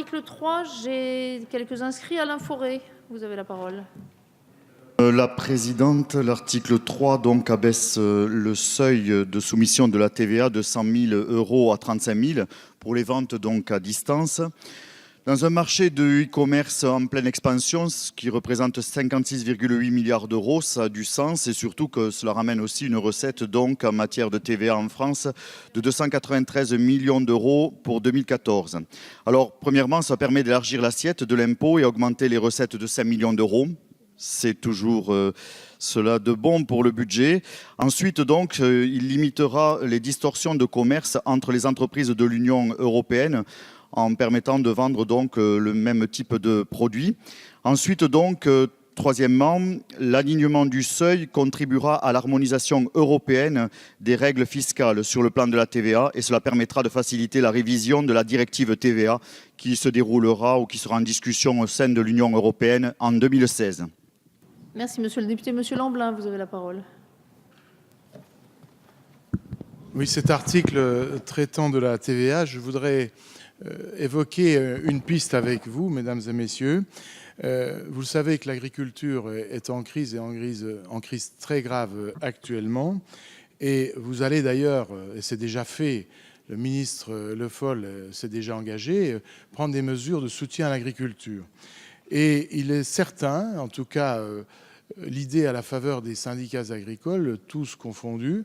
l'article 3, j'ai quelques inscrits. Alain Fauré, vous avez la parole. La présidente, l'article 3 donc abaisse le seuil de soumission de la TVA de 100 000 € à 35 000 pour les ventes donc à distance. Dans un marché de e-commerce en pleine expansion, ce qui représente 56,8 milliards d'euros, ça a du sens et surtout que cela ramène aussi une recette donc en matière de TVA en France de 293 millions d'euros pour 2014. Alors premièrement, ça permet d'élargir l'assiette de l'impôt et augmenter les recettes de 5 millions d'euros. C'est toujours cela de bon pour le budget. Ensuite, donc, il limitera les distorsions de commerce entre les entreprises de l'Union européenne en permettant de vendre donc le même type de produit. Ensuite, donc, troisièmement, l'alignement du seuil contribuera à l'harmonisation européenne des règles fiscales sur le plan de la TVA et cela permettra de faciliter la révision de la directive TVA qui se déroulera ou qui sera en discussion au sein de l'Union européenne en 2016. Merci, monsieur le député. Monsieur Lamblin, vous avez la parole. Oui, cet article traitant de la TVA, je voudrais évoquer une piste avec vous, mesdames et messieurs. Vous le savez que l'agriculture est en crise et en crise très grave actuellement. Et vous allez d'ailleurs, et c'est déjà fait, le ministre Le Foll s'est déjà engagé, prendre des mesures de soutien à l'agriculture. Et il est certain, en tout cas l'idée à la faveur des syndicats agricoles, tous confondus,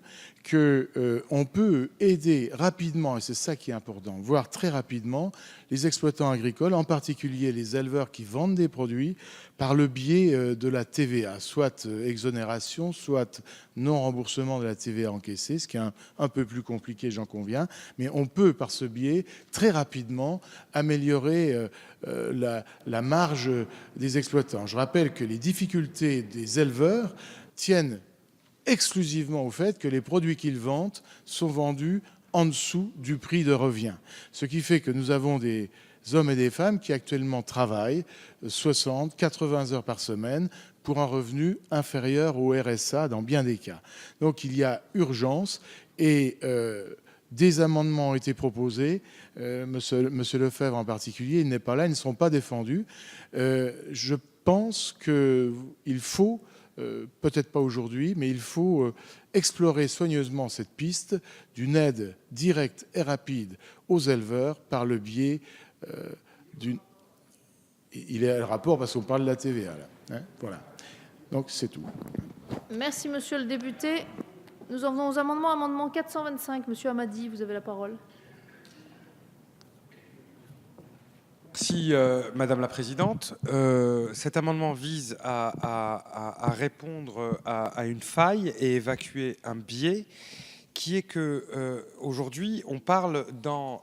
qu'on peut aider rapidement, et c'est ça qui est important, voire très rapidement, les exploitants agricoles, en particulier les éleveurs qui vendent des produits, par le biais de la TVA, soit exonération, soit non-remboursement de la TVA encaissée, ce qui est un peu plus compliqué, j'en conviens, mais on peut, par ce biais, très rapidement améliorer la marge des exploitants. Je rappelle que les difficultés des éleveurs tiennent exclusivement au fait que les produits qu'ils vendent sont vendus en dessous du prix de revient. Ce qui fait que nous avons des hommes et des femmes qui actuellement travaillent 60, 80 heures par semaine pour un revenu inférieur au RSA dans bien des cas. Donc il y a urgence et des amendements ont été proposés. Monsieur Lefebvre en particulier, il n'est pas là, ils ne seront pas défendus. Je pense qu'il faut, peut-être pas aujourd'hui, mais il faut explorer soigneusement cette piste d'une aide directe et rapide aux éleveurs par le biais d'une... Il est à le rapport parce qu'on parle de la TVA, là. Hein, voilà. Donc c'est tout. Merci, monsieur le député. Nous en venons aux amendements. Amendement 425, monsieur Hamadi, vous avez la parole. Merci, Madame la Présidente. Cet amendement vise à répondre à une faille et évacuer un biais qui est que aujourd'hui on parle dans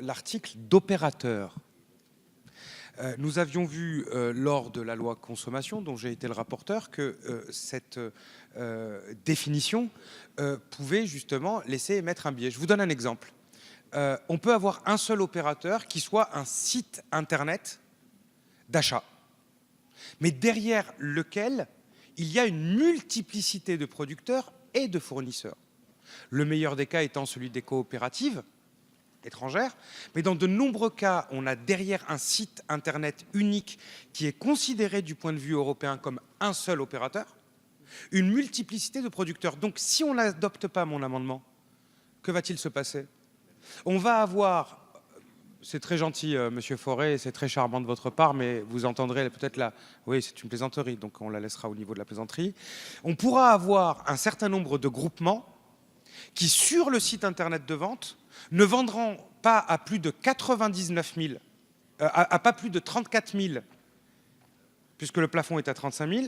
l'article d'opérateur. Nous avions vu lors de la loi consommation, dont j'ai été le rapporteur, que cette définition pouvait justement laisser émettre un biais. Je vous donne un exemple. On peut avoir un seul opérateur qui soit un site internet d'achat, mais derrière lequel il y a une multiplicité de producteurs et de fournisseurs. Le meilleur des cas étant celui des coopératives étrangères, mais dans de nombreux cas, on a derrière un site internet unique qui est considéré du point de vue européen comme un seul opérateur, une multiplicité de producteurs. Donc si on n'adopte pas mon amendement, que va-t-il se passer ? On va avoir, c'est très gentil, Monsieur Fauré, c'est très charmant de votre part, mais vous entendrez peut-être là, oui, c'est une plaisanterie, donc on la laissera au niveau de la plaisanterie. On pourra avoir un certain nombre de groupements qui, sur le site internet de vente, ne vendront pas à plus de 99 000, à pas plus de 34 000, puisque le plafond est à 35 000,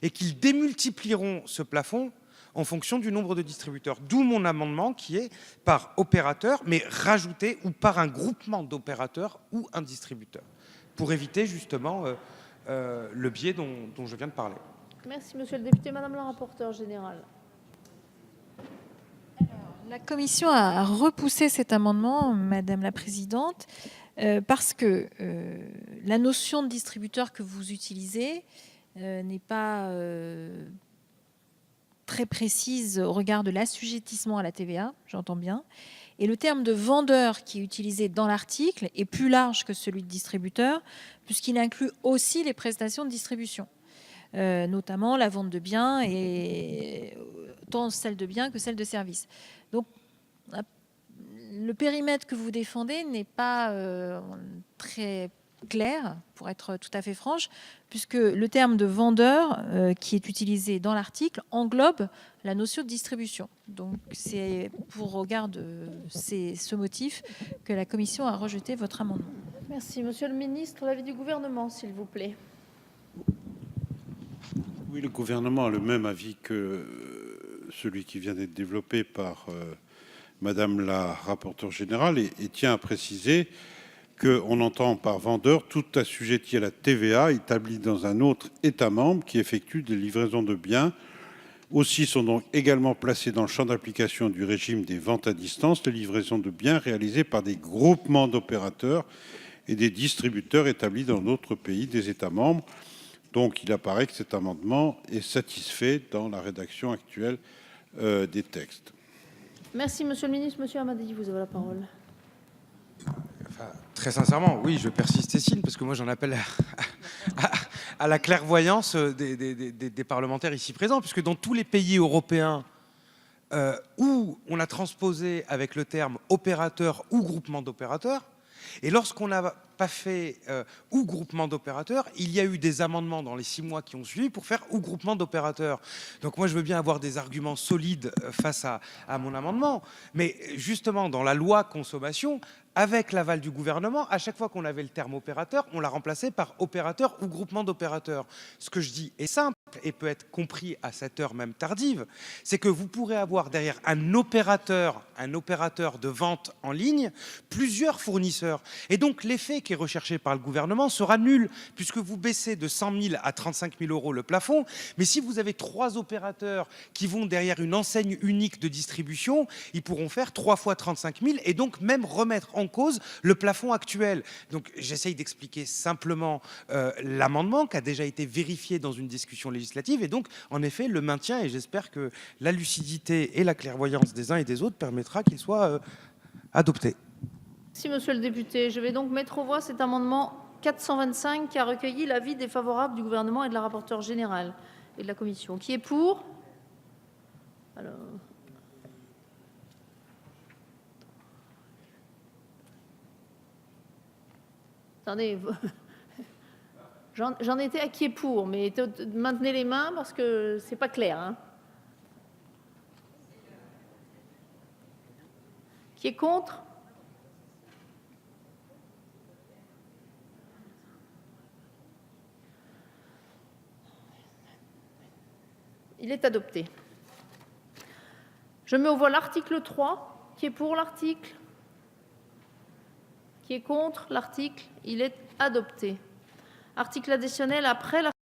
et qu'ils démultiplieront ce plafond en fonction du nombre de distributeurs. D'où mon amendement qui est par opérateur, mais rajouté ou par un groupement d'opérateurs ou un distributeur, pour éviter justement le biais dont je viens de parler. Merci, monsieur le député. Madame la rapporteure générale. La commission a repoussé cet amendement, Madame la Présidente, parce que la notion de distributeur que vous utilisez n'est pas très précise au regard de l'assujettissement à la TVA, j'entends bien, Et le terme de vendeur qui est utilisé dans l'article est plus large que celui de distributeur, puisqu'il inclut aussi les prestations de distribution, notamment la vente de biens, et tant celle de biens que celle de services. Donc, le périmètre que vous défendez n'est pas très clair, pour être tout à fait franche, puisque le terme de vendeur qui est utilisé dans l'article englobe la notion de distribution. Donc c'est pour regard de ce motif que la commission a rejeté votre amendement. Merci. Monsieur le ministre, l'avis du gouvernement, s'il vous plaît. Oui, le gouvernement a le même avis que celui qui vient d'être développé par Madame la rapporteure générale et tient à préciser qu'on entend par vendeur tout assujetti à la TVA établi dans un autre État membre qui effectue des livraisons de biens. Aussi sont donc également placés dans le champ d'application du régime des ventes à distance les livraisons de biens réalisées par des groupements d'opérateurs et des distributeurs établis dans d'autres pays des États membres. Donc il apparaît que cet amendement est satisfait dans la rédaction actuelle des textes. Merci, monsieur le ministre. Monsieur Hammadi, vous avez la parole. Enfin, très sincèrement, oui, je persiste, Cécile, parce que moi j'en appelle à la clairvoyance des parlementaires ici présents, puisque dans tous les pays européens où on a transposé avec le terme opérateur ou groupement d'opérateurs, et lorsqu'on n'a pas fait ou groupement d'opérateurs, il y a eu des amendements dans les 6 mois qui ont suivi pour faire ou groupement d'opérateurs. Donc moi je veux bien avoir des arguments solides face à mon amendement, mais justement dans la loi consommation, avec l'aval du gouvernement, à chaque fois qu'on avait le terme opérateur, on l'a remplacé par opérateur ou groupement d'opérateurs. Ce que je dis est simple et peut être compris à cette heure même tardive, c'est que vous pourrez avoir derrière un opérateur de vente en ligne, plusieurs fournisseurs. Et donc l'effet qui est recherché par le gouvernement sera nul, puisque vous baissez de 100 000 à 35 000 euros le plafond. Mais si vous avez 3 opérateurs qui vont derrière une enseigne unique de distribution, ils pourront faire 3 fois 35 000 et donc même remettre en cause le plafond actuel. Donc j'essaye d'expliquer simplement l'amendement qui a déjà été vérifié dans une discussion législative et donc en effet le maintien, et j'espère que la lucidité et la clairvoyance des uns et des autres permettra qu'il soit adopté. Merci, monsieur le député. Je vais donc mettre aux voix cet amendement 425 qui a recueilli l'avis défavorable du gouvernement et de la rapporteure générale et de la commission. Qui est pour? Alors... Attendez, j'en étais à qui est pour, mais maintenez les mains parce que c'est pas clair. Hein. Qui est contre? Il est adopté. Je mets aux voix l'article 3. Qui est pour l'article? Qui est contre l'article? Il est adopté. Article additionnel après l'article